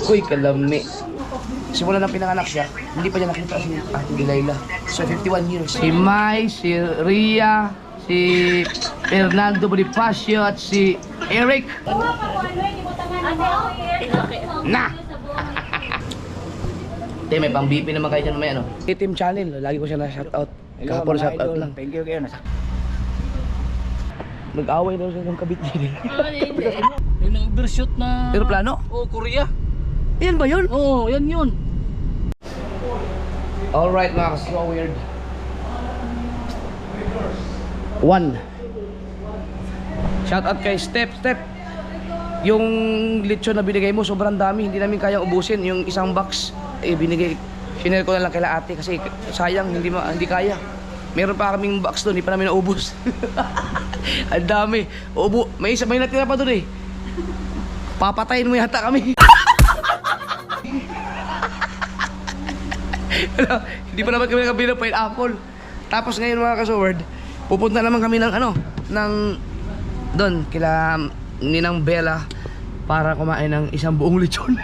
Uy, kalami. Simula nang pinanganak siya, hindi pa niya nakita si Ate Delilah. So, 51 years. Si Mai, si Ria, si Fernando Bonifacio at si Eric. Na! Te, may pang BP naman kayo dyan mamaya, no? Team Channel, lagi ko siya na-shoutout. Kahapon shoutout lang. Thank you kayo. Nag-away daw siya ng kabit din. Yung nag-overshoot na... Aeroplano? Oo, Korea. Yan ba yun? Oo, yan yun. Alright mga so weird. 1. Shout out kay Step. Yung lechon na binigay mo sobrang dami, hindi namin kayang ubusin. Yung isang box binigay, shinare ko na lang kay ate kasi sayang hindi kaya. Meron pa kaming box doon, hindi pa namin naubos. Ang dami. May natira pa doon eh. Papatayin mo yata kami. Hindi pa naman kami nakabili ng pineapple. Tapos ngayon mga kasoward, pupunta naman kami ng doon kila Ninang Bella para kumain ng isang buong lechon.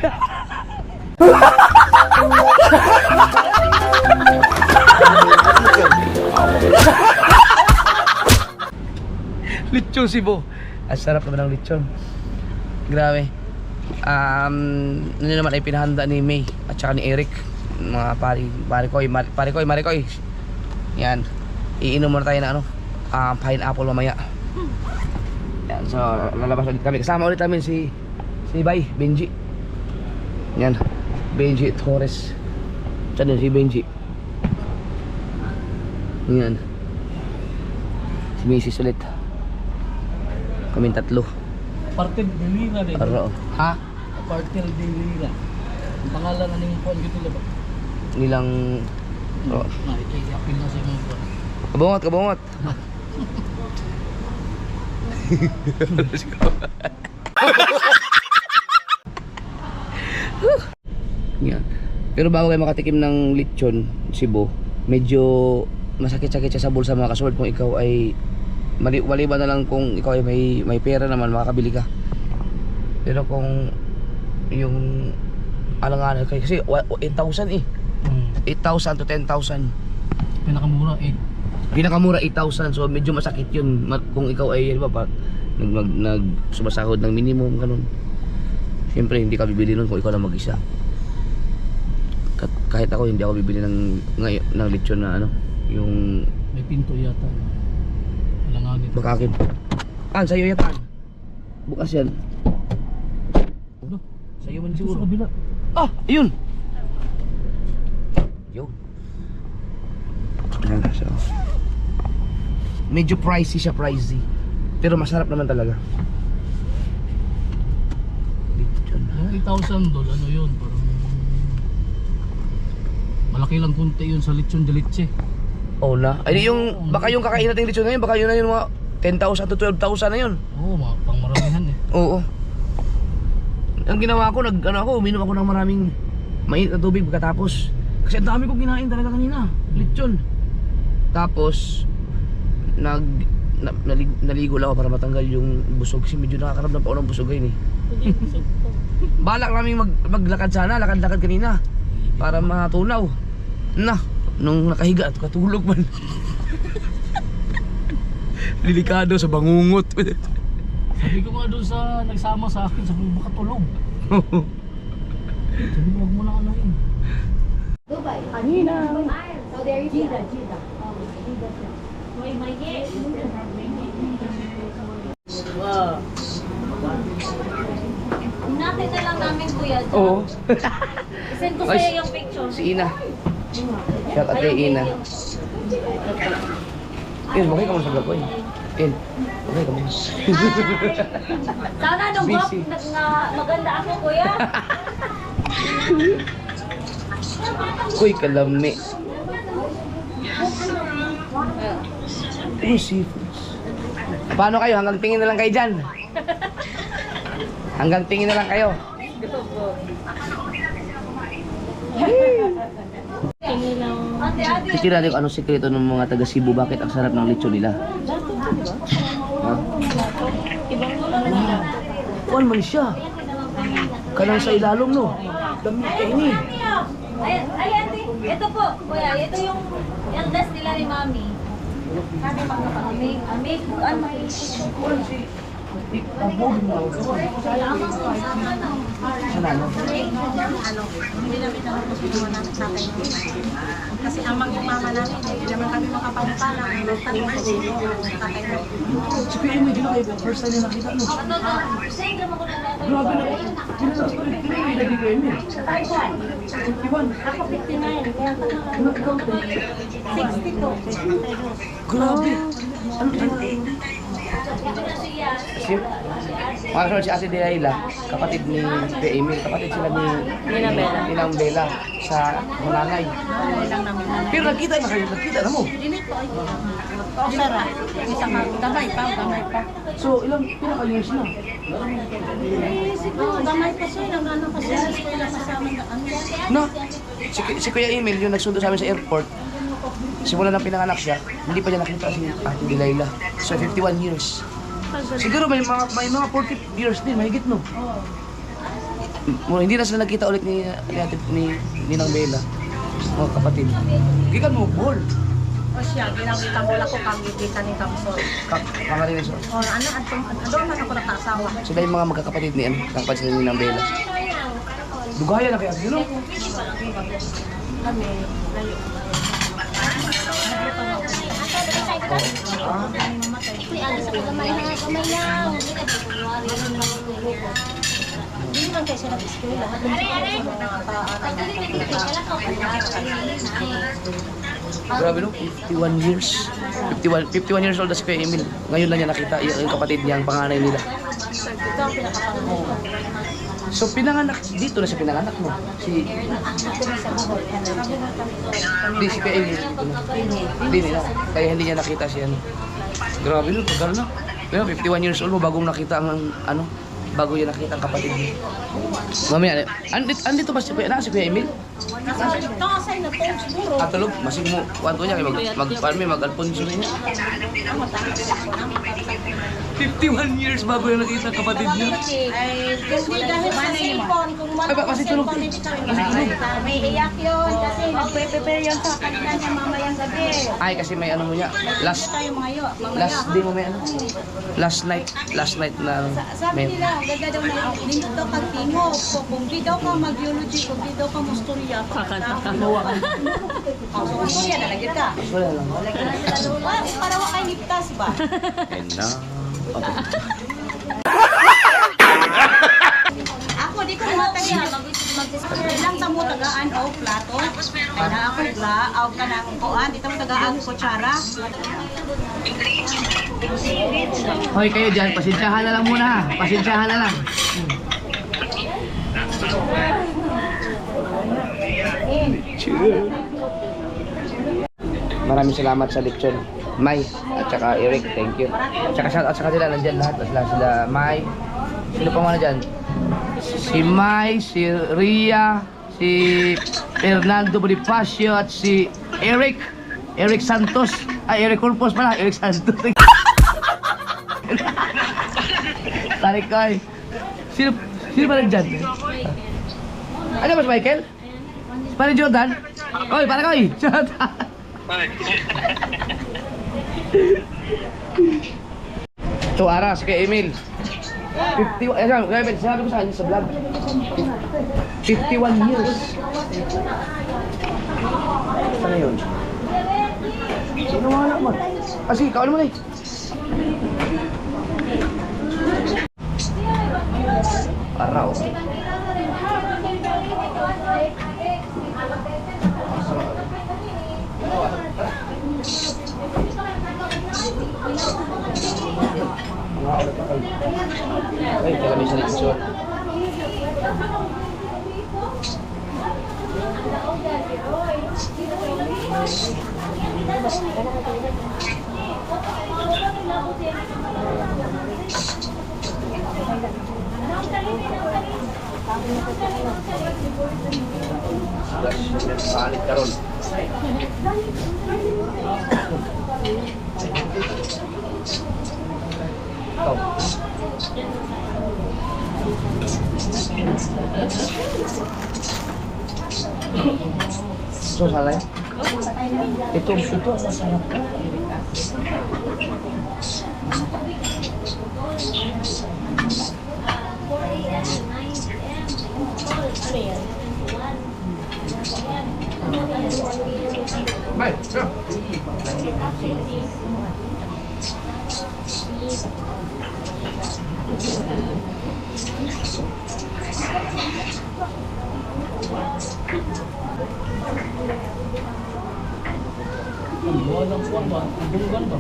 Lechon Cebu. Ang sarap naman ng lechon. Grabe. Ano naman ay pinahanda ni May at saka ni Eric. Mga Marikoy. Yan. Iinom muna tayo na pineapple mamaya. Yan, so lalabas ulit kami. Kasama ulit namin si Benji. Yan. Benji Torres. Saan din si Benji? Yan. Si Mrs. ulit. Kaming tatlo. Partil de Lira din. Aro. Ha? Partil de Lira. Ang pangalan na niyong phone dito ba? Nilang... Oh. Nakikiyapin na sa mga phone. Kabungot. Yan. Pero bago kayo makatikim ng lechon Cebu, medyo masakit-sakit siya sa bulsa mga kasword kung ikaw ay maliban na lang kung ikaw ay may pera naman makakabili ka. Pero kung yung alanganan kayo kasi 8,000 eh. 8,000 to 10,000. Pinakamura Pinakamura 8,000, so medyo masakit yun kung ikaw ay sumasahod ng minimum ganun. Siyempre hindi ka bibili nun kung ikaw lang mag-isa. Kahit ako hindi ako bibili ng lechon na yung may pinto yata. Alanganin. bakakin. Sa'yo yata. Bukas yan. Ano? Sa'yo man Siguro siguro. sa kabila. Ayun. Yo. So, medyo pricey. Pero masarap naman talaga. Lechon. Yung 8,000 doll, ano yun? Parang malaki lang kunti yun sa lechon de leche. Oh na. Ay baka yung kakain natin lechon ngayon, baka yun na yun mga 10,000 to 12,000 na yun. Oo, pang maramihan eh. Oo. Ang ginawa ko, uminom ako ng maraming mainit na tubig pagkatapos. Kasi ang dami kong kinain talaga kanina, lechon. Tapos naligo lang ako para matanggal yung busog kasi medyo nakakaramdam pa ako ng busog ngayon eh. Balak namin maglakad sana, lakad-lakad kanina para matunaw. Nung nakahiga at katulog man. Delikado sa bangungot. Sabi ko nga doon sa nagsama sa akin, sabi ko baka tulog. Sabi ko wag mo na anahin. Dubai. Kanina. Saudi Arabia. Wow. Natin na lang namin kuya. Oo. Send ko sa'yo yung picture. Si Ina. Shout out kay Ina. Bakit ka mo sa vlog ko eh? Bakit ka mo? Sana nung group Busy. na maganda ako kuya. Uy, kalami. Uy, seafoods. Paano kayo? Hanggang tingin na lang kayo dyan. Hanggang tingin na lang kayo. Titira natin kung anong sekreto ng mga taga Cebu. Bakit ang sarap ng lechon nila? Ha? Wow. Kuan man siya. Kanang sa ilalom, no? Dami kayo ni. Ay, ate, ito po, kuya, ito yung eldest nila ni Mami. Amig, ano? Hindi namin alam kung sino namin sa akin. Kasi amang yung mama namin, hindi naman kami makapagpala. Tanong ko sino ang tatay mo. Si Kuya Emil, yun na kayo. First time na nakita, no? Same naman ko na natin. Grabe na. Pinala si Kuya Emil. Kuya Emil. 51. Ako 59, kaya Ikaw, 62. grabe. Ano? Ito na siya. Mga kasunod si Ate Delilah, kapatid ni Kuya Emil, kapatid sila ni Ninang Bella sa Mananay. Lang namin na. Pero nakita na kayo, nakita na mo. Dinito ay. Sara, isang gamay pa. So, ilang pinaka-years na? Siguro, gamay pa siya. Nang kasi sa eskwela kasama na ano. No? Si Kuya Emil, yung nagsundo sa amin sa airport, simula nang pinanganak siya, hindi pa niya nakita si Ate Delilah. So, 51 years. Siguro may mga 40 years din, mahigit no? Hindi na sila nagkita ulit ni Ninang Bella, mga kapatid. Gikan mo, Bol. O siya, ginagita mo lang ko pag-ibita ni Kamsol. Pangalan niya. O ano, doon man ako nakasawa. Sila yung mga magkakapatid ni kapatid sila ni Ninang Bella. Dugaya na kaya, no? Kami, layo. Hindi man kayo sila eskwela. Grabe no, 51 years. 51 years old na si Kuya Emil. Ngayon lang niya nakita yung kapatid niya, ang panganay nila. Ito ang pinakapangalan. So pinanganak, dito na siya pinanganak mo. Si Hindi si Kuya Emil. Hindi nila. Kaya hindi niya nakita siya. Grabe no, tagal na. Pero 51 years old mo bagong nakita ang ano, bago niya nakita ang kapatid niya. Mamaya, andito ba si Kuya Emil? Nakasay na to, siguro. Tulog, masig mo, kwanto niya, mag-alponso niya. 51 years bago yung nakita ang kapatid niya. Ay, hindi dahil sa cellphone. Kung Kasi tulog. hindi kami may iyak yun kasi nagpe-prepare yun sa kanila niya mamayang gabi. Ay, kasi may ano mo niya, last Tayo mamaya. day mo may ano, last night na Sabi may, nila, ang ganda daw na dito daw kang tingog. So, kung di daw ka mag-biology, kung di daw ka musturya, kinuha ka. so, musturya na lagi ka. Wala lang. Para wa kay ligtas ba? And now, Ako, di ko naman ilang tamo tagaan o plato. Ay na ako gla, aw ka ng kuan, dito mo tagaan kutsara. hoy kayo dyan, pasensyahan na lang muna ha. Pasensyahan na lang. Maraming salamat sa lechon. May, at saka Eric, thank you. At saka sila nandyan lahat. Sila May. Sino pa mga dyan? Si May, si Ria, si Fernando Bonifacio, at si Eric. Eric Santos. Ay, Eric Corpus pala. Eric Santos. Tarik ko ay. Sino pa nandyan? Ano ba si Michael? Para Jordan? Oy, para ko ay. Jordan. Ito aras kay Emil. 51, sinabi ko sa kanya sa vlog. 51 years. Sana yun? Sino mga anak mo? Ah, sige, kawan mo na eh. Araw. Ay, kaya kami sa lechon. Palit ka ron. Ito. So, salay. Ito masarap. Bye. Sure. Walang kuwan ba? Dunggan ba?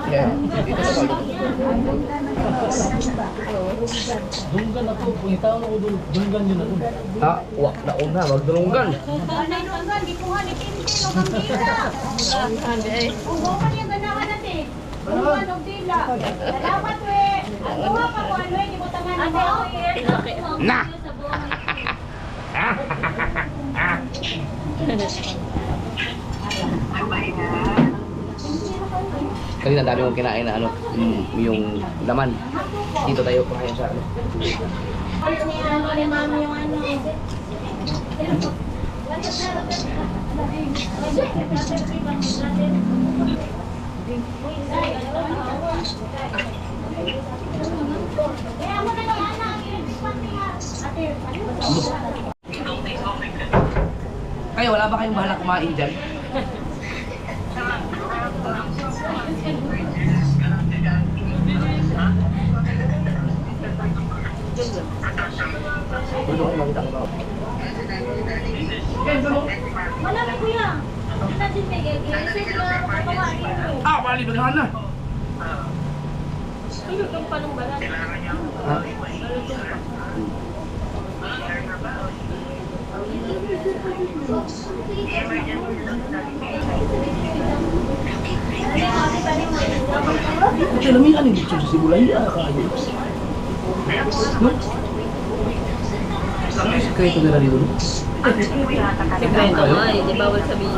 Yeah. Ito sa palo. Dunggan ako. Kung itaon ako doon, dunggan yun ako. Ha? Wak na una. Magdulunggan. Na! Kanina dami kong kinain na ano, yung laman. Dito tayo kumain sa ano. Ni mami yung ano. Kayo, wala ba kayong bahala kumain dyan? Wala na kuya. Natin bigay. Kasi sila makakawain mo. Ah, malibagahan na. Ano itong panungbalan? Ha? Ito namin ano dito sa Sibulay, kayo. No? Ano yung sekreto nila dito? Sekreto nga eh. Di bawal sabihin.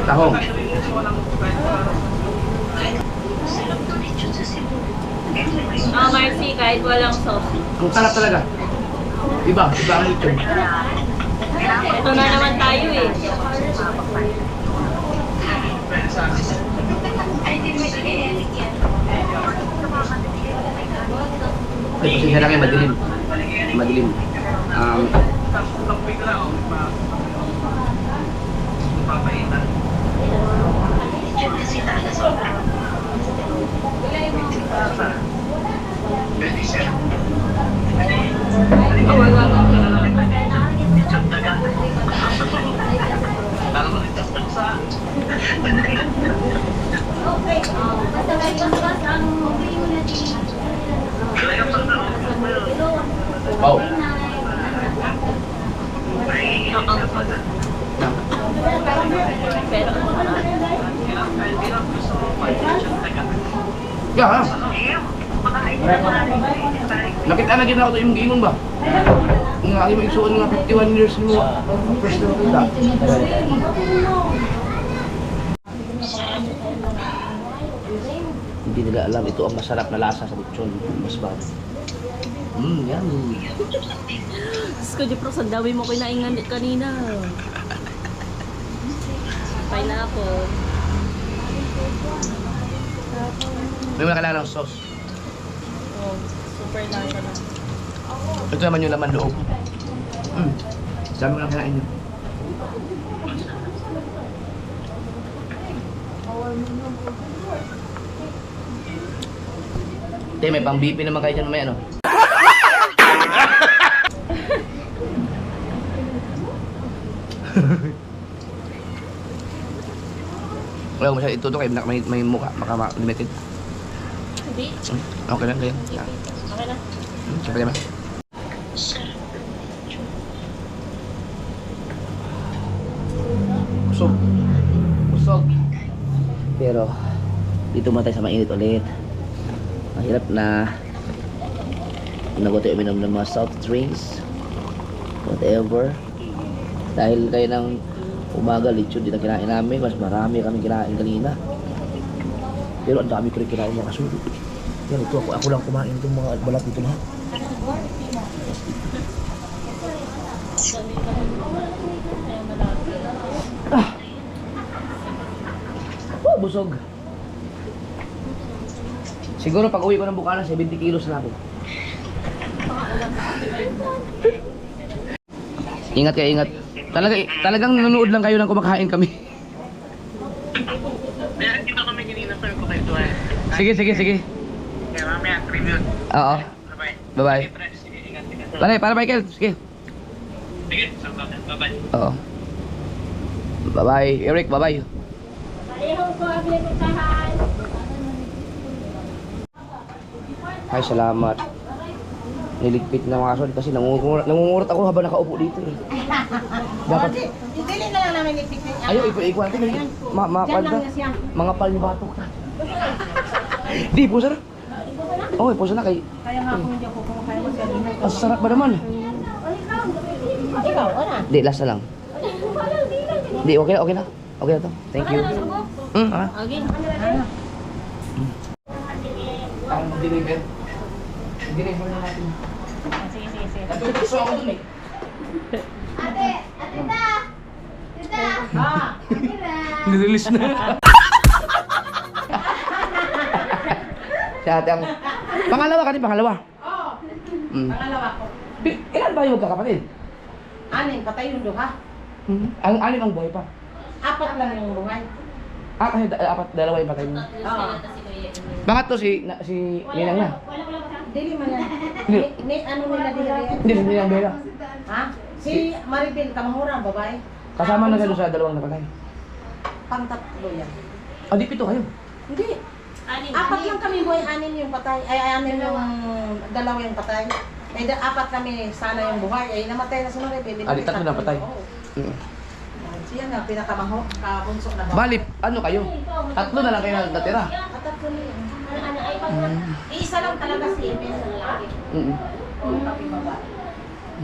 Tahong. Ah, Marcy, kahit walang sauce. Ang sarap talaga. Iba ang lechon. Ito na naman tayo eh. Ay, pasensya na kayo, madilim. Madilim. Basta may basta ang okay mo na din. Wow. Pero Yeah. Nakita na gina ako ito yung giingon ba? Ang aking maigsuon nga 51 years mo. First na nakita. Hindi nila alam ito ang masarap na lasa sa lechon. Mas bago. Yummy. Diyos ko, di pro, sandawi mo kinaingan kanina. Pineapple. May mga kailangan ng sauce. Oh, super lasa na. Ito naman yung laman loob. Dami mo lang kinain nyo. Te, may pang-BP naman kayo dyan mamaya, no? Wala ko masyadong ituto kayo, may mukha, baka limited. Hindi. Okay lang, kaya. Okay na. Siyempre naman. Busog. Busog. Pero, dito man tayo sa mainit ulit. Mahirap na nagote uminom ng mga soft drinks. Whatever. Dahil kayo ng umaga, lechon din ang kinain namin. Mas marami kami kinain kanina. Pero ang dami ko rin kinain mga kasunod. Yan, ito ako lang kumain itong mga balat dito lahat. Busog. Siguro pag uwi ko ng Bukana, 70 kilos na ako. Ingat kayo, ingat. Talagang nanonood lang kayo ng kumakain kami. Meron dito kami kanina sir ko kayo tuwa. Sige. Kaya mamaya, tribute. Oo. Bye-bye. Bye-bye. Sige, ingat. Para Michael. Sige. Sige, bye-bye. Oo. Bye-bye. Eric, bye-bye. Ay, salamat. Niligpit na mga kasod kasi nangungurot ako habang nakaupo dito eh. Dapat, Dili na lang namin ipiknik. ayaw, ikuha natin. Diyan lang siya. Mga palbatok na. Di, pusa na. Okay, pusa na kay... Kaya nga kung hindi ako kumakain mo siya. Ang sarap ba naman? Ikaw, wala. Di, last na lang. Di, okay na. Okay na to. Thank you. Okay. Ang deliver. Deliver na natin. Sige. Nagtutuso ako dun eh. Nirelease na. Sa ate ang... Pangalawa ka din, pangalawa. Oo. Mm. Pangalawa ko. Ilan ba yung magkakapatid? Anin, patay yung duha. Ang anim ang buhay pa. 4 lang yung buhay. Kasi dalawa yung patay mo. Oo. Pangatlo si Ninang na. Dili man yan. Hindi. Ano nila dili? Hindi, si Ninang Bella. Ha? Si Maribel Kamahura, babae. Kasama na siya doon sa dalawang napatay. Pang-tatlo yan. Di, pito kayo. Hindi. 4 lang kami boy, 6 yung patay. Ay, 6 yung dalawa yung patay. Ay, 4 kami sana yung buhay. Ay, namatay na si Maribel. Di tatlo na patay. Oo. Mm. Siya nga, pinakamaho, kabunso na babae. Balip, ano kayo? Tatlo na lang kayo natira. Tatlo na yun. Isa lang talaga si Emil sa lalaki. Kami babae.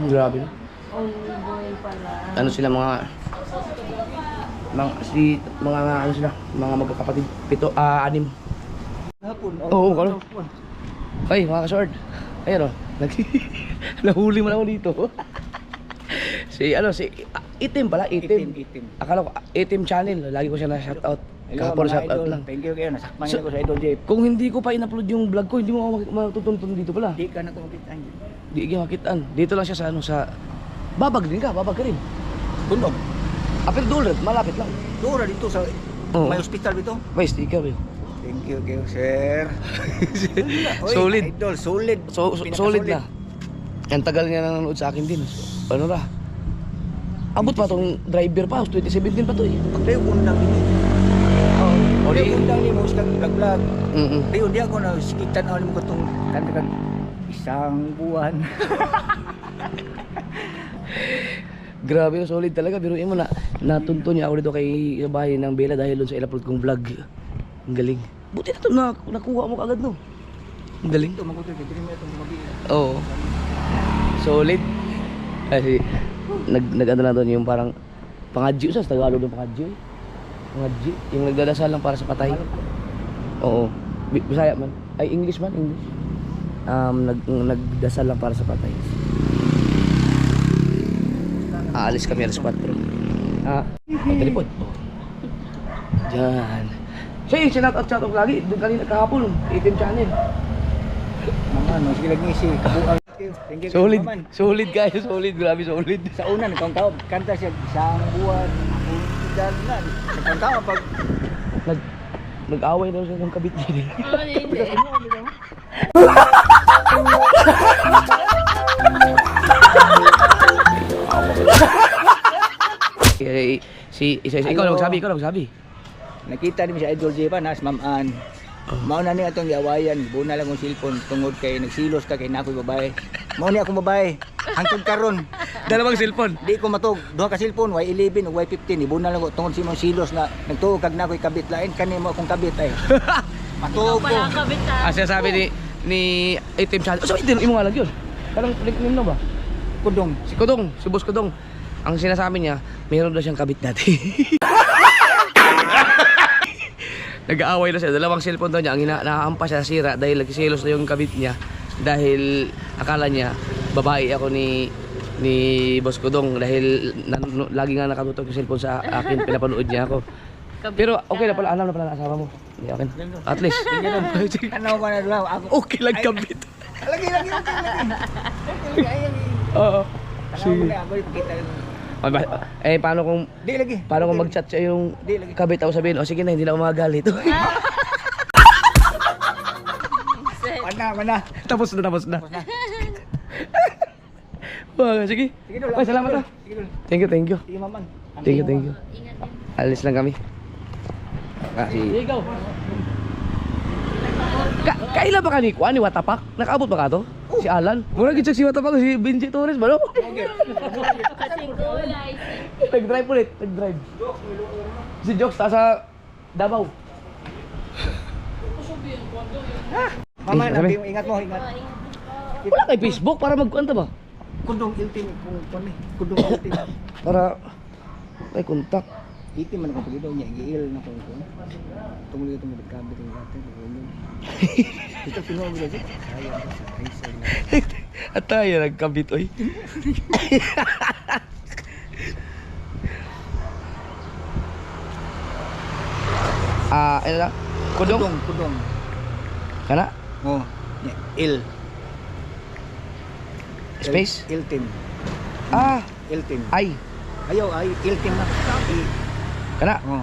Grabe na. Only boy pala. Ano sila mga ano sila, mga magkakapatid, 6. Oo, kano? Ay, mga ka-sword. Ayun o, nahuli mo na ako dito. si Itim pala, Itim. Akala ko, Itim channel, lagi ko siya na-shoutout. Kahapon shoutout lang. Thank you kayo, nasakman So- ko sa Idol Jeep. Kung hindi ko pa in-upload yung vlog ko, hindi mo ako matutuntun dito pala. Di ka na kumakitaan. Di ka makitaan. Dito lang siya sa Babag ka rin. Tunog. Apel Dulred, malapit lang. Dura dito sa Oo. may hospital dito. May sticker eh. Thank you kayo, sir. Oy, Solid. Idol, solid. Solid na. Ang tagal niya nanonood sa akin din. So, ano ra? Abot pa tong driver pa, 2017 pa to eh. Pagdayo ko lang dito. O Pagdayo di. ko lang ni mo sa vlog. Mm. Pero di ako na sikitan mo ko tong kanta isang buwan. Grabe, solid talaga. Pero mo na natunto niya ako dito kay bahay ng Bella dahil doon sa in-upload kong vlog. Ang galing. Buti na to nakuha mo agad no. Ang galing. Ito magutot kay diri mo itong gumabi. Oo. Solid. Kasi nag-ano lang doon yung parang pangadyo sa Tagalog ng pangadyo. Pangadyo. Yung nagdadasal lang para sa patay. Oo. Bisaya man. Ay, English man, English. Nagdasal lang para sa patay. Aalis kami alas 4. Ang telepon. Diyan. Siya yung shoutout lagi. Doon kanina kahapon. 18 channel. Mga ano, sige lagi si kabuang. Thank you. Solid. Maman. Solid guys. Solid. Grabe solid. Sa una nagkong kanta siya isang buwan. Ako na. Nagkong pag Nag-away daw siya ng kabit niya. Ikaw na magsabi. nakita din sa Idol J pa nas maman. Mao na ni atong giawayan, buna lang ang cellphone tungod kay nagsilos ka kay nakoy babae. Mao ni akong babae. Hangtod karon, Dalawang cellphone. di ko matug. Duha ka cellphone, Y11 ug Y15. Ibuna lang ko tungod si mong silos na nagtuog kag nakoy kabit lain kanimo akong kabit ay. Matug ko. Siya sabi ni Itim Channel. So, hindi mo nga lang yun. Parang nickname na ba? Kudong. Si Kudong, si Boss Kudong. Ang sinasabi niya, mayroon daw siyang kabit dati. Nag-aaway na siya. Dalawang cellphone daw niya. Ang nahampas siya, sira dahil nagsiselos na yung kabit niya. Dahil akala niya babae ako ni Boss Kudong dahil lagi nga nakatutok yung cellphone sa akin, pinapanood niya ako. Pero okay na pala, alam na pala na asawa mo. Hindi, okay na. At least. Ano ko na daw ako. Okay lang kabit. Lagi. Oo. Tanaw ko na ako ipakita. Eh, paano kung Di lagi. mag-chat siya yung Di lagi. kabit ako sabihin, sige na, hindi na ako magagalit. Mana. Tapos na. Wah, sige. Sige dul. Ay, salamat ah. Sige dul. Thank you. Sige maman. Thank you. Ingat din. Alis lang kami. Kasi Ikaw. Kailan ba ka ni Kuan ni Watapak? Nakaabot ba ka to? Si Alan? Mura gid si Watapak si Benji Torres ba no? Kasi kulay. Nag-drive ulit, Si Jokes ta sa Davao. Mama, sabi. ingat mo, ingat. Wala kay Facebook para magkuanta ba? Kundong iltim kung kuno. Kundong iltim. Para ay kontak. Itim man ko pagito niya, giil na kung kuno. Tunggu itu mo kabit ng natin. Ito pinuha mo dito. At tayo nagkabit oy. Ano na? Kudong? Kudong. Kana? Oh, il. Space? Iltim. Iltim. Ay. Ayaw, iltim na. Kana? Oh.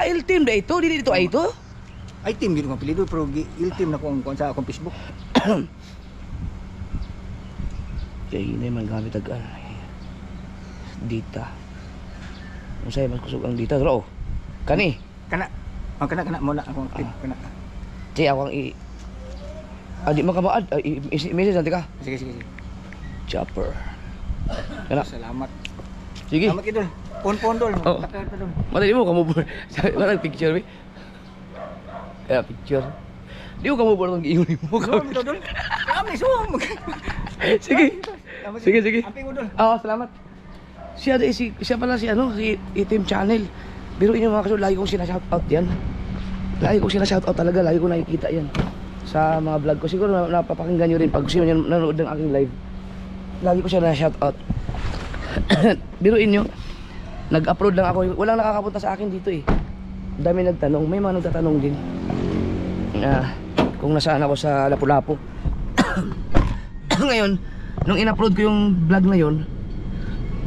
Il-team da ito? Dili dito ay ito? Ay team gid ko apelyido pero iltim na kung sa akong Facebook. Kaya hindi man gamit agad. Dita. Kung sa'yo mas kusog ang dita. Pero kani. Kana. Ang kana mo na akong clip kana. Sige ako ang di makabaad. Message nanti ka. Sige. Chopper. Kana. Salamat. Sige. Salamat idol. Pon-pondol. Oh. Mata di mo kamu mana picture bi. Picture. Di mo kamu borong giingon mo ka. Idol. Kami sum. Sige. Sige. Amping idol. Salamat. Siya pala si Itim Channel. Pero inyo mga kaso, lagi kong sinashoutout yan. Lagi kong sinashoutout talaga, lagi kong nakikita yan sa mga vlog ko. Siguro napapakinggan nyo rin pag sino nyo nanonood ng aking live. Lagi ko siya na-shoutout. Biruin nyo, nag-upload lang ako. Walang nakakapunta sa akin dito eh. Dami nagtanong, may mga nagtatanong din. Kung nasaan ako sa Lapu-Lapu. Ngayon, nung in-upload ko yung vlog na yon,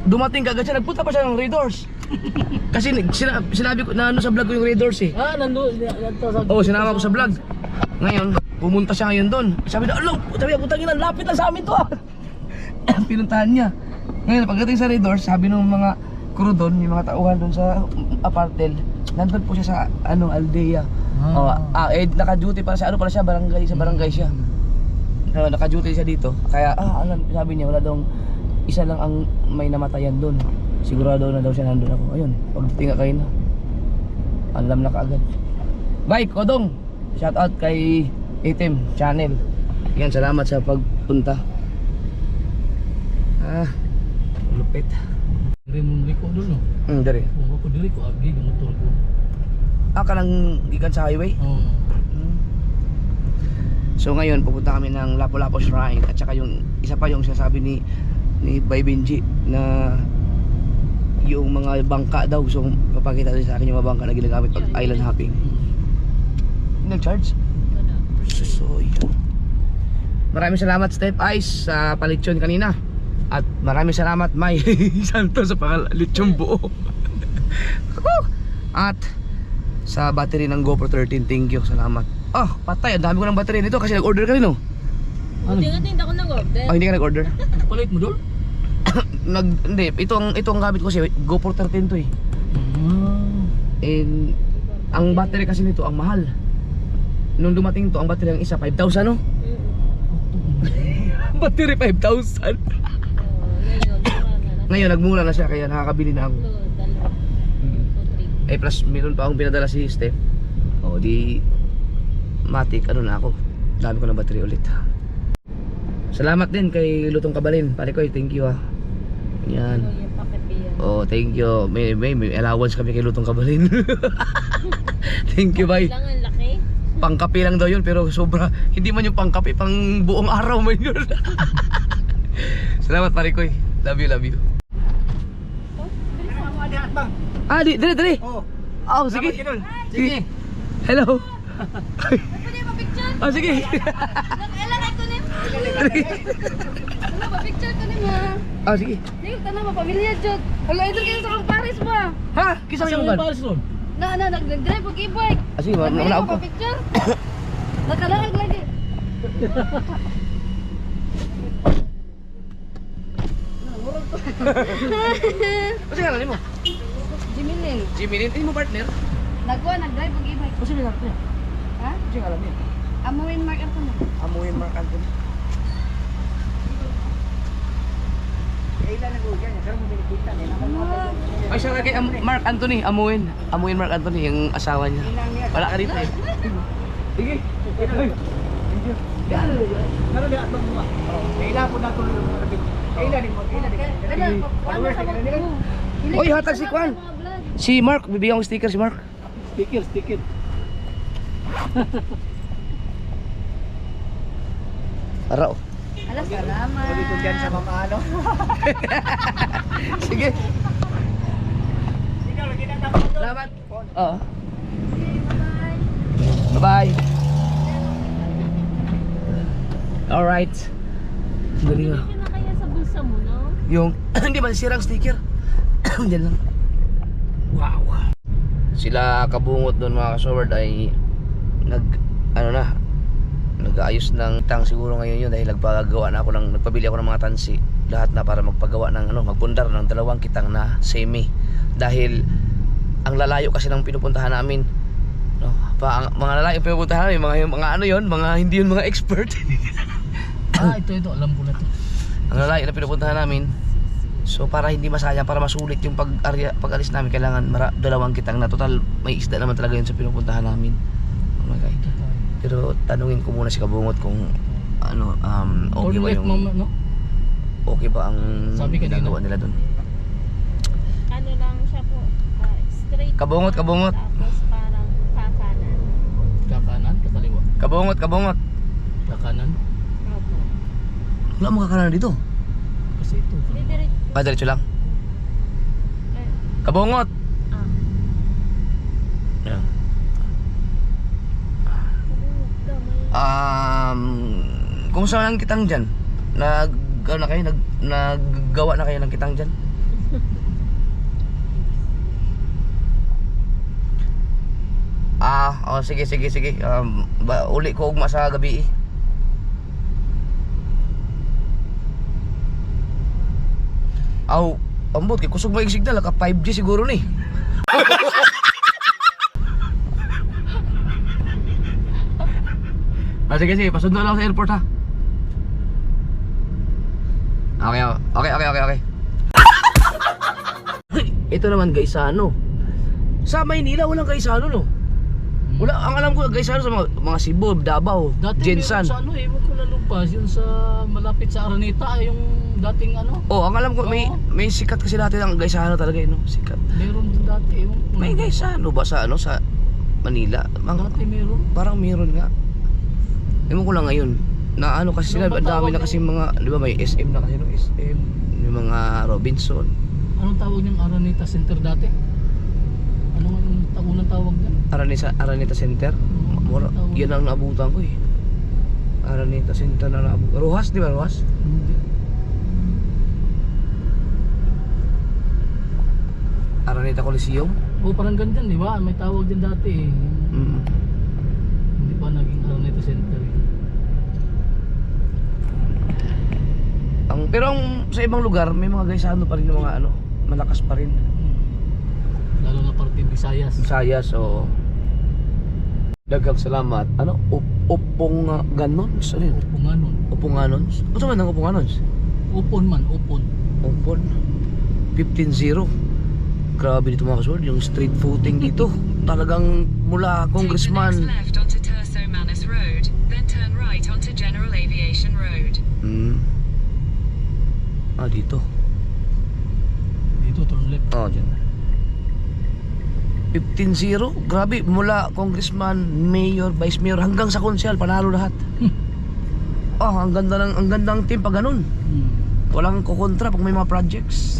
dumating kagad siya, nagpunta pa siya ng Raiders. Kasi sinabi ko na sa vlog ko yung Raiders eh. Oo, sinama ko sa vlog. Ngayon, pumunta siya ngayon doon. Sabi na, putang ina, lapit lang sa amin to ah. Pinuntahan niya. Ngayon, pagdating sa Raiders, sabi ng mga crew doon, yung mga tauhan doon sa apartel, nandun po siya sa Aldea. Naka-duty pala sa barangay, sa barangay siya. Naka-duty siya dito. Kaya, sabi niya, wala daw isa lang ang may namatayan doon. Sigurado na daw siya nandun ako. Ayun, pagdating kayo na, alam na kaagad. Bye, Kodong! Shoutout kay Itim Channel. Yan, salamat sa pagpunta. Lupit. Dari mo liko doon no? Dari. Ako diri ko abdi ng motor ko. Kanang gikan sa highway? Oo. So ngayon, pupunta kami ng Lapu-Lapu Shrine. At saka yung isa pa yung sinasabi ni Bay Benji na yung mga bangka daw. So papakita din sa akin yung mga bangka na ginagamit pag island hopping. Nag-charge? So yun. Maraming salamat Step Ice sa palitsyon kanina. At maraming salamat May Santos sa pangalitsyon buo. At sa battery ng GoPro 13, thank you, salamat. Patay, ang dami ko ng battery nito kasi nag-order ka rin oh. Hindi ako nag-order. Hindi ka nag-order? Palit mo doon? Hindi, ito ang gamit ko kasi GoPro 13 to eh. And ang battery kasi nito ang mahal. Nung dumating to, ang battery ng isa 5,000 no? Battery 5,000. Ngayon nagmura na siya kaya nakakabili na ako. Plus meron pa akong pinadala si Steph. Di matik na ako. Dami ko ng battery ulit. Salamat din kay Lutong Kabalin. Pare ko, thank you Yan. Thank you. May allowance kami kay Lutong Kabalin. Thank you, bye. Lang ang laki. Pangkape lang daw yun, pero sobra. Hindi man yung pangkape, pang buong araw man yun. Salamat, Parikoy. Love you, love you. Ah, dali. Oh. Oh, sige. Sige. Hello. Pwede pa-picture? Oh, sige. Ilan ko ni? Ano pa-picture ko ni mo? Oh, sige. Hindi ka na mapamilya, Jod. Hala, ito kayo sa kang Paris ba? Ha? Kisang yung ban? Paris ron. Nag-drive pag e-bike. Ah, sige, manaog ko. Pa-picture? Nakalaag lagi. Kasi nga mo? Jimilin. Jimmy, hindi mo partner? Nag-drive pag e-bike. Kasi nga niya. Ha? Kasi nga niya. Amuin Mark Anthony. Amuin Mark Anthony. Kailan na gugyan, saan mo binibita nila? Ay, siya kay Mark Anthony. Amuin Mark Anthony, yung asawa niya. Wala ka dito eh. Sige. Pero di atbang mo. Kailan po natuloy yung mga nabit. Kailan din mo, kailan din. Followers, kailan din. Oy, hatag si Kwan. Si Mark, bibigyan ko sticker si Mark. Sticker. Araw. Alas, salamat. Pwede ko dyan sa mga ano. Sige. Ikaw, lagi na tapos. Salamat. Oo. Bye-bye. Alright. Galing ah. Hindi na kaya sa bulsa mo, no? Yung, hindi ba sirang sticker? Diyan lang. Wow. Sila kabungot doon mga kasword ay nag-ayos ng tang siguro ngayon yun dahil nagpabili ako ng mga tansi lahat na para magpagawa ng magpundar ng 2 kitang na semi dahil ang lalayo kasi ng pinupuntahan namin ang mga lalayo pinupuntahan namin mga hindi yun mga expert. Ito, alam ko na to. Ang lalayo na pinupuntahan namin, so para hindi masayang, para masulit yung pag-alis namin, kailangan 2 kitang na total. May isda naman talaga yun sa pinupuntahan namin. Oh my God. Pero tanungin ko muna si Kabungot kung okay ba yung no? okay ba ang Sabi kanina. ginagawa nila doon. Ano lang siya po, straight. Kabungot. Tapos parang kakanan. Kakanan, kakaliwa. Kabungot. Kakanan. Opo. Wala mo kakanan dito. Kasi ito. Hindi diretso. Diretso lang. Eh, Kabungot. Yan. Kumusta lang kitang dyan? Naggawa na kayo ng kitang dyan? Sige. Uli ko ugma sa gabi eh. Ambot kay kusog mo yung signal, ka 5G siguro ni. Sige, pasundo lang sa airport ha. Okay. Ito naman Gaisano. Sa Maynila walang Gaisano no. Wala, ang alam ko Gaisano sa mga Cebu, Davao, Jensan. Dati meron sa ewan ko na lumpas, yun sa malapit sa Araneta, yung dating Oh, ang alam ko may sikat kasi dati ang Gaisano talaga no, sikat. Meron din dati, ewan ko. May Gaisano ba sa sa Manila? Dati meron. Parang meron nga. Ewan ko lang ngayon. Na kasi sila, ang dami na kasi mga, di ba may SM na kasi no, SM, may mga Robinson. Anong tawag niyang Araneta Center dati? Ano nga yung unang tawag niya? Araneta Center. Yan ang naabutan ko eh. Araneta Center na naabutan. Rojas, di ba Rojas? Hindi. Araneta Coliseum. Parang ganyan, di ba? May tawag din dati eh. Hindi pa naging Araneta Center eh. Pero sa ibang lugar may mga Gaisano pa rin ng mga malakas pa rin. Lalo na parte Visayas. So daghang salamat. Upong ganons? Ano yun? Upunganon. Upunganons? Ano man ang upunganons? Upon. Upon 15-0. Grabe dito mga kasword, yung street footing dito. Talagang mula Congressman. Take the next left onto Terso Manus Road, then turn right onto General Aviation Road. Dito. Dito turn left. Dyan. 15-0. Grabe, mula congressman, mayor, vice mayor hanggang sa konsyal, panalo lahat. Ang gandang team pag ganun. Walang kukontra pag may mga projects.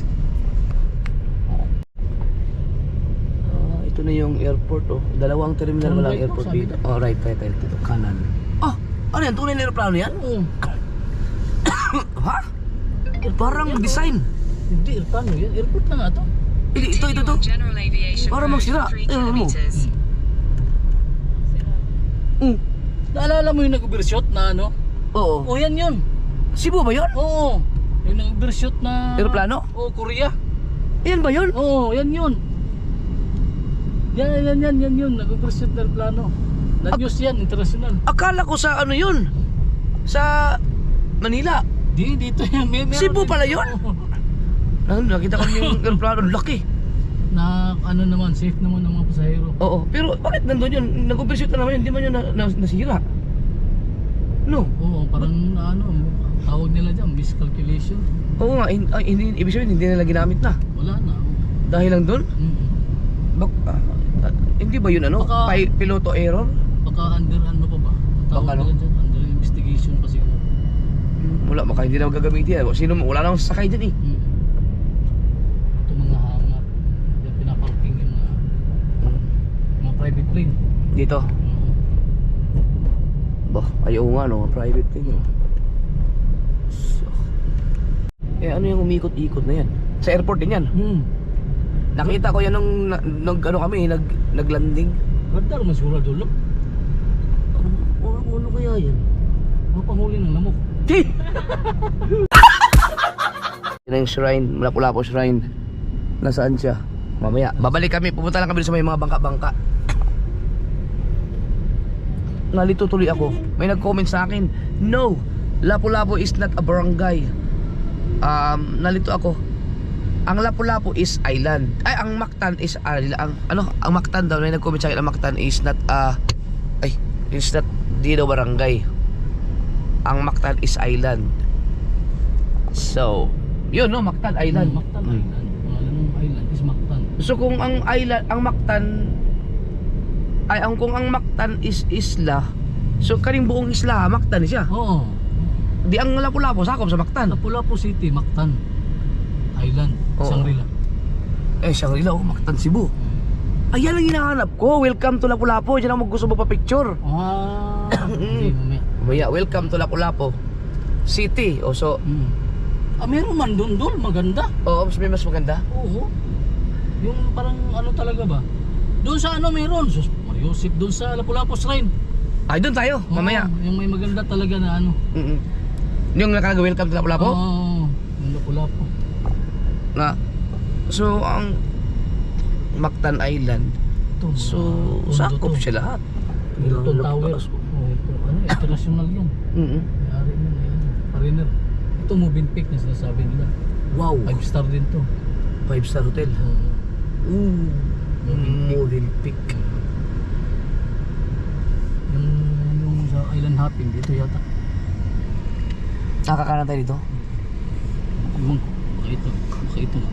Ito na yung airport oh. Dalawang terminal Turn walang right airport po, sabi dito. Oh, right. Dito, kanan. Ano yan? Tunay na aeroplano yan? Oo. Ha? Parang design. Hindi, paano yan? Airport na nga to. Ito. On General Aviation Para Road, magsira. 3 Ayun mo. kilometers. Naalala mo yung nag-overshoot na ano? Oo. O yan yun. Cebu ba yun? Oo. Yung nag-overshoot na... Aeroplano? Oo, Korea. Yan ba yun? Oo, yan yun. Yan yun. Nag-overshoot na aeroplano. Na-news yan, international. Akala ko sa ano yun? Sa Manila. Dito yan. Meron Cebu din. pala yun? Oo. Nakita ko yung aeroplano, laki. Na ano naman, safe naman ng mga pasahero. Oo, pero bakit nandun yun? Nag-overshoot na naman yun, hindi man yun nasira. No? Oo, parang ano, tawag nila dyan, miscalculation. Oo nga, ibig sabihin hindi nila ginamit na. Wala na. Dahil lang dun? Hindi ba yun ano? Baka- Piloto error? Baka under ano pa ba? Tawag Baka ano? nila dyan, under investigation pa siguro. Wala, baka hindi na magagamitin yan. Wala nang sakay din eh. Ito mga hangar, yung pinaparking yung mga private plane. Dito. Bah, ayaw nga no, private thing no. So, ano yung umikot-ikot na yan? Sa airport din yan. Nakita ko yan nung ano kami, naglanding. Radar masura dulo. Ano kaya yan? Mga panghuli ng lamok. Yan yung shrine, Lapu-Lapu shrine. Nasaan siya? Mamaya, babalik kami, pupunta lang kami sa may mga bangka-bangka. Nalito tuloy ako. May nag-comment sa akin, no, Lapu-Lapu is not a barangay. Nalito ako. Ang Lapu-Lapu is island. Ay, ang Mactan is ang Mactan daw, may nag-comment sa akin, ang Mactan is not is not di daw barangay. Ang Mactan is island. So, yun no, Mactan Island. Mactan Island. Pangalan ng island is Mactan. So kung ang island, ang Mactan kung ang Mactan is isla, so kaning buong isla, Mactan siya. Oo. Di ang Lapu-Lapu sakop sa Mactan. Lapu-Lapu City, Mactan Island, Oo. Shangri-La. Shangri-La, Mactan, Cebu. Ayan ang hinahanap ko. Welcome to Lapu-Lapu. Diyan ako gusto mo pa picture. Hindi, mamaya. Maya, welcome to Lapu-Lapu City. So, Meron man doon, maganda. mas may mas maganda. Oo. Yung parang ano talaga ba? Doon sa ano meron? Sus, Mariosip doon sa Lapu-Lapu Shrine. Ay, doon tayo. Oo, Mamaya. yung may maganda talaga na ano. Yung nakalaga welcome to Lapu-Lapu. Oo, yung Lapu-Lapu. So, ang Mactan Island. Ito, So, tondo sakop to. siya lahat. Hilton Tower. Oh, ito, ano, international yan. Mayari nun, ayan. Mariner. Ito, Movenpick na sinasabi nila. Wow. 5-star din to. 5-star hotel. Movenpick. Yung sa island hopping dito yata. Nakakanan tayo dito? Ewan ko, baka ito nga.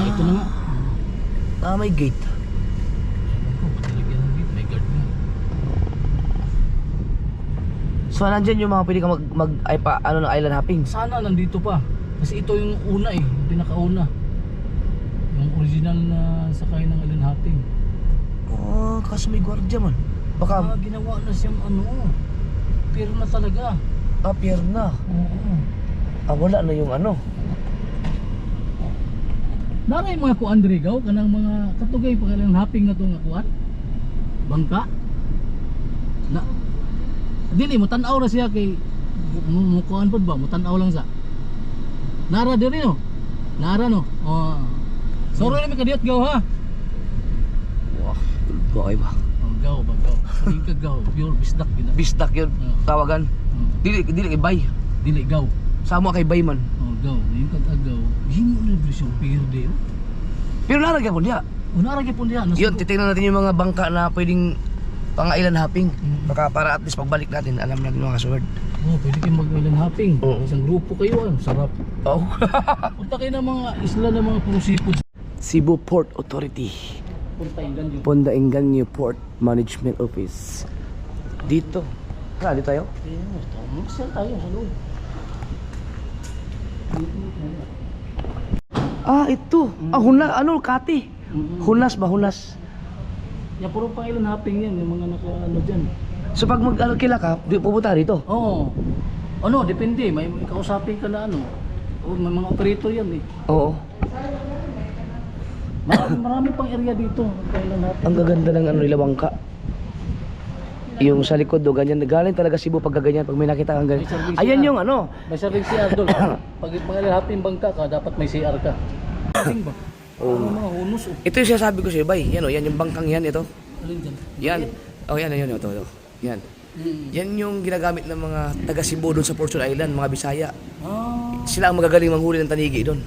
Ito na nga. May gate. Ewan ko, ba't nilagyan ng gate? May guard nga. So, nandyan yung mga pwede ka ng island hopping. Sana nandito pa. Kasi ito yung una yung pinakauna. Yung original na sakay ng island hopping. Kaso may gwardiya man. Baka, Ginawa na siyang ano, pero na talaga. pier na. Oo. Wala na yung ano. Naray mga kuan diri gaw kanang mga katugay pa kanang hopping na to nga kuan. Bangka. Na dili mo tan-aw ra siya kay mo kuan pod ba mo tan-aw lang sa. Nara diri no. Nara no. Oh. Sorry na mi kadiyot gaw ha. Wah, tulbay ba? Gaw ba gaw. Hindi ka gaw, pure bisdak gina. Bisdak yun, tawagan. Dili kay bay. Dili gaw. Samo kay bay man. Oh gaw, yung kag-agaw. Hingo na presyo perde. Pero naragyan ko diya. Una ra gyapon diha. Yun, titingnan natin yung mga bangka na pwedeng pang island hopping. Baka para at least pagbalik natin, alam natin mga sword. Oh, pwede kayong mag-island hopping. Oo. Isang grupo kayo, sarap. Oh. Punta kayo ng mga isla ng mga puro seafood. Cebu Port Authority. Punta Ingan yun. Ponda Inganyo Port Management Office. Dito. Dito tayo? Saan tayo sa loob? Ito. Ano, Kati. Hunas ba, hunas? Yan, puro pang island hopping yan, yung mga naka-ano dyan. So pag mag-alkila ka, pupunta dito? Oo. Ano, depende. May kausapin ka na ano. O, may mga operator yan eh. Oo. Marami pang area dito. Kailan natin. Ang gaganda ng nila, bangka. Yung sa likod do, ganyan. Galing talaga Cebu pag ganyan, pag may nakita kang ganyan. Ayan yung ano. May serving CR doon. Pag pangalahapin bangka ka, dapat may CR ka. Ating ba? Oo. Mga hunos oh. Ito yung sinasabi ko sa'yo, bay. Yan o, yan yung bangkang yan, ito. Alin dyan? Yan. Yan, ito. Yan. Yan yung ginagamit ng mga taga Cebu doon sa Fortune Island, mga Bisaya. Sila ang magagaling manghuli ng tanigi doon.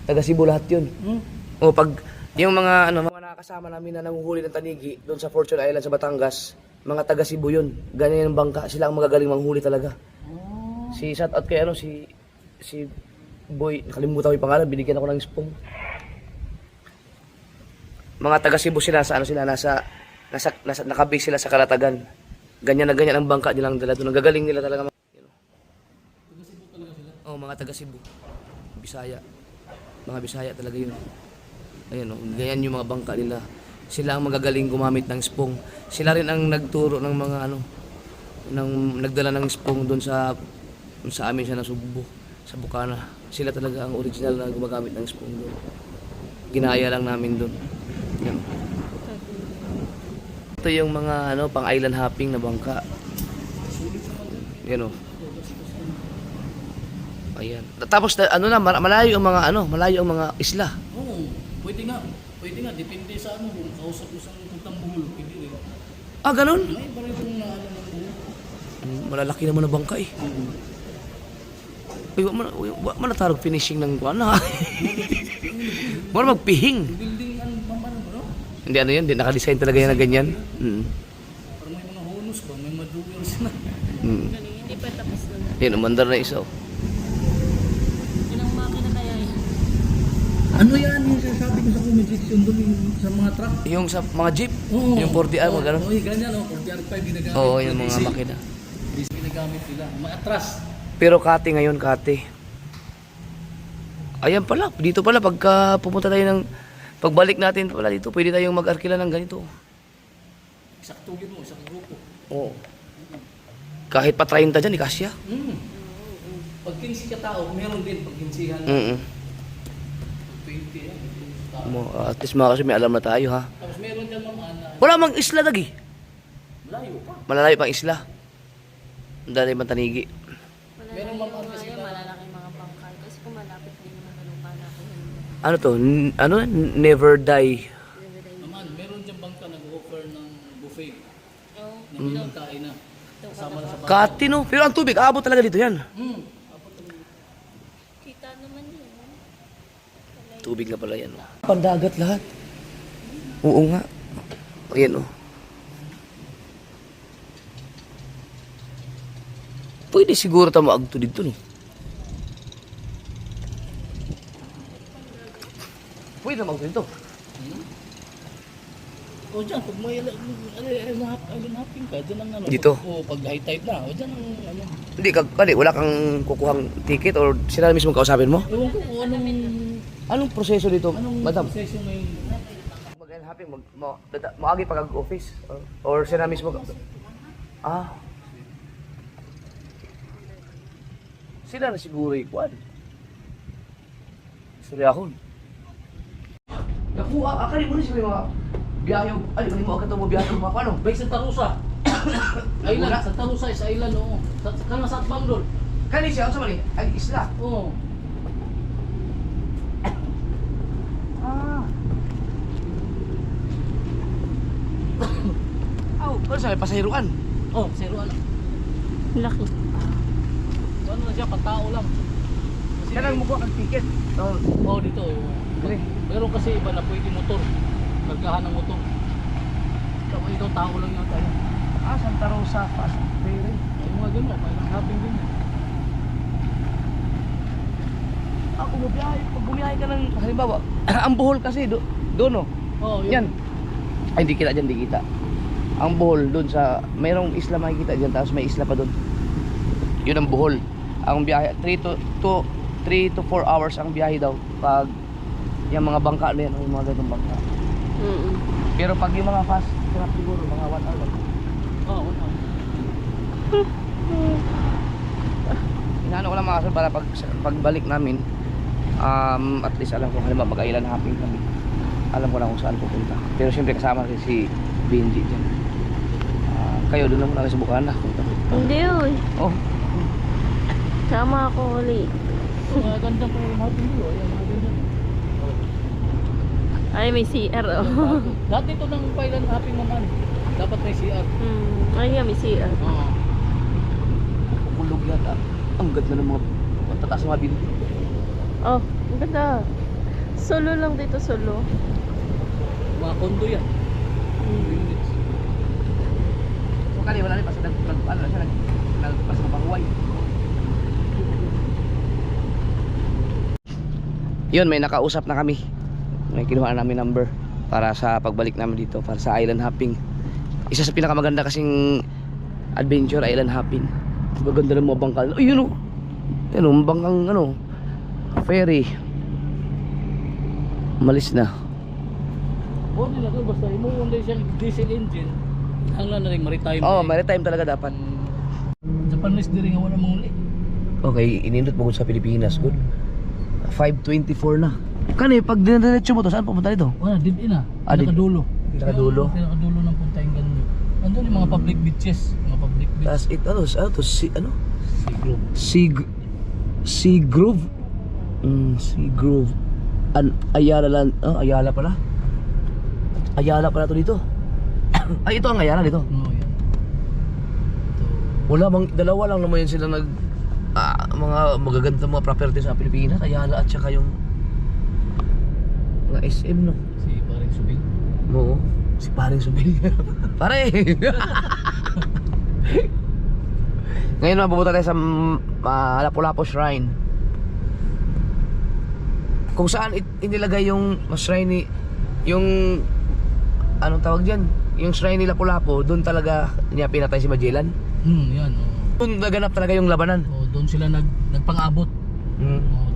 Taga Cebu lahat yun. O pag yung mga nakakasama namin na nanguhuli ng tanigi doon sa Fortune Island sa Batangas, mga taga Cebu yun. Ganyan yung bangka, sila ang magagaling manghuli talaga. Si shout out kay si Boy, nakalimutan ko yung pangalan, binigyan ako ng spong. Mga taga Cebu sila sa nasa nakabase sila sa Kalatagan. Ganyan na ganyan ang bangka nilang dala doon. Nagagaling nila talaga. Oh, mga taga Cebu. Bisaya. Mga Bisaya talaga yun. Ayan, ganyan yung mga bangka nila. Sila ang magagaling gumamit ng spong. Sila rin ang nagturo ng mga nagdala ng spong doon sa amin siya na Subo, sa Bukana. Sila talaga ang original na gumagamit ng spong doon. Ginaya lang namin doon. Yan. Ito yung mga pang island hopping na bangka. Yan o. Ayan. Tapos malayo ang mga isla. Oo, pwede nga. Depende sa kung kausap mo sa Tambuhol. Pwede rin. Ganun? May paritong na ng Malalaki naman na bangka eh. Uy, manatarog finishing ng kuwan ha. Mara magpihing. building ang mamano ba no? Hindi yan, hindi nakadesign talaga yan na ganyan. Parang may mga hunos ba? May madugil sila. Hindi pa tapos na. Yan, umandar na isa. Ilang makina kaya yun? Ano yan yung sasabi ko sa comment section doon sa mga truck? Yung sa mga jeep, Oo. yung 40R, mga gano'n. Oo, ganyan o. 40R5 ginagamit. Oo, yung mga makina. Diesel ginagamit nila. Maatras. Pero Kati ngayon, Kati. Ayan pala, dito pala, pagka pupunta tayo pagbalik natin pala dito, pwede tayong mag-arkila ng ganito. Isaktugin mo, isang grupo. Oo. Kahit pa 30 dyan, ikasya. Pag 15 ka tao, meron din pag 15han. 20 yan. At least mga kasi may alam na tayo ha. Tapos meron dyan mamana. Wala mang isla lagi. Malayo pa. Malalayo pang isla. Ang dali man tanigi. Meron mamana Kaya sila. malalaki mga bangkay. Kasi kung malapit din naman sa lupa natin. Ano to? Never die. Naman, meron dyan bangka nag-offer ng buffet. Oo. Na bilang kain na. Kasama na sa bangka. Kati no. Pero ang tubig, aabot talaga dito yan. Kita naman yun. Tubig na pala yan. Pandagat lahat. Oo nga. Ayan o. Pwede siguro tayo maagto dito ni. Pwede na maagto dito. O dyan, pag may island hopping ka, dyan ang ano. Dito? O pag high tide na, o dyan ang ano. Hindi, wala kang kukuhang ticket or sila mismo kausapin mo? Ewan ko kung anong Anong proseso dito, madam? proseso may Mag-end happy, maagi pag-office or sila mismo sila na siguro ikuan. Sorry ako. Nakuha, akali mo na siya mga biyahe, mo agad mo biyahe mga paano? Bay Santa Rosa. Island, Santa Rosa is island, oo. Kano sa Atbang doon? Kani siya, ano sa mali? Ay, isla. Oo. Ano sabi, pasahiruan? Oh, zero ano. Laki. Ano na siya, pantao lang. Kailangan mo kuha kang ticket. Oo, dito. Meron kasi iba na pwede motor. Kargahan ng motor. Tapos ito, tao lang yata yan. Santa Rosa, fast ferry. Yung mga gano'n, may nang-hopping din. Ako bumiyahe, pag bumiyahe ka ng, halimbawa, ang Bohol kasi, doon no? Oh, Yan. Ay, hindi kita dyan, hindi kita. Ang Bohol doon sa, mayroong isla makikita dyan, tapos may isla pa doon. Yun ang Bohol. Ang biyahe, 3 to 4 hours ang biyahe daw. Pag yung mga bangka na yan, yung mga ganong bangka. Pero pag yung mga fast trap siguro, mga 1 hour lang. Oh, wala. Inaano ko lang mga kasal para pagbalik namin, at least alam ko, halimbawa mag-island hopping kami. Alam ko na kung saan pupunta. Pero siyempre kasama rin si Benji dyan. Kayo doon naman kami sa Bukana. Hindi uy. Oh, Sama ako ulit. Mga ganda po yung mga pili. Ayan, mga ganda. Ay, may CR oh. Dati ito ng Island Hopping naman. Dapat may CR. Ay nga, may CR. Oo. kulog yata. Ang ganda ng mga tataas ng mga binti. Oh, ang ganda. Solo lang dito, solo. Mga kondo yan. Units. So kali wala rin pa sa ano siya nagpas ng Banguay. Yun, may nakausap na kami. May kinuha namin number para sa pagbalik namin dito para sa island hopping. Isa sa pinakamaganda kasing adventure, island hopping. Maganda ng mga bangka. Ay, yun o. Yun o, bangkang ano, ferry. Malis na. O nila to, basta imuunday siyang diesel engine. Hanglan na rin maritime. Oh, maritime talaga dapat. Japanese din nga wala manguli. Okay, inindot mo sa Pilipinas, good. 5:24 na. Kani, pag dinadiretso mo to, saan pupunta nito? Wala, did-in ah. Ah, did- Pinakadulo. Pinakadulo? Pinakadulo ng Puntaing Ganyo. Andun yung mga public beaches. Mga public beach. Tapos ano to, ano? Siglo. Seagrove. Seagrove. Ayala lang, Ayala pala. Ayala pala to dito. Ay, ito ang Ayala dito. Oo, yan. Ito. Wala bang dalawa lang naman yun sila mga magaganda mga property sa Pilipinas, Ayala at saka yung mga SM, no? Si paring Subing. Oo. Si paring Subing. Pare! Ngayon mapupunta tayo sa Lapu-Lapu Shrine. Kung saan inilagay yung shrine ni yung anong tawag diyan? Yung shrine ni Lapu-Lapu, doon talaga niya pinatay si Magellan. Yan. Oh. Doon naganap talaga yung labanan. Doon sila nagpang-abot. Mm. Oh,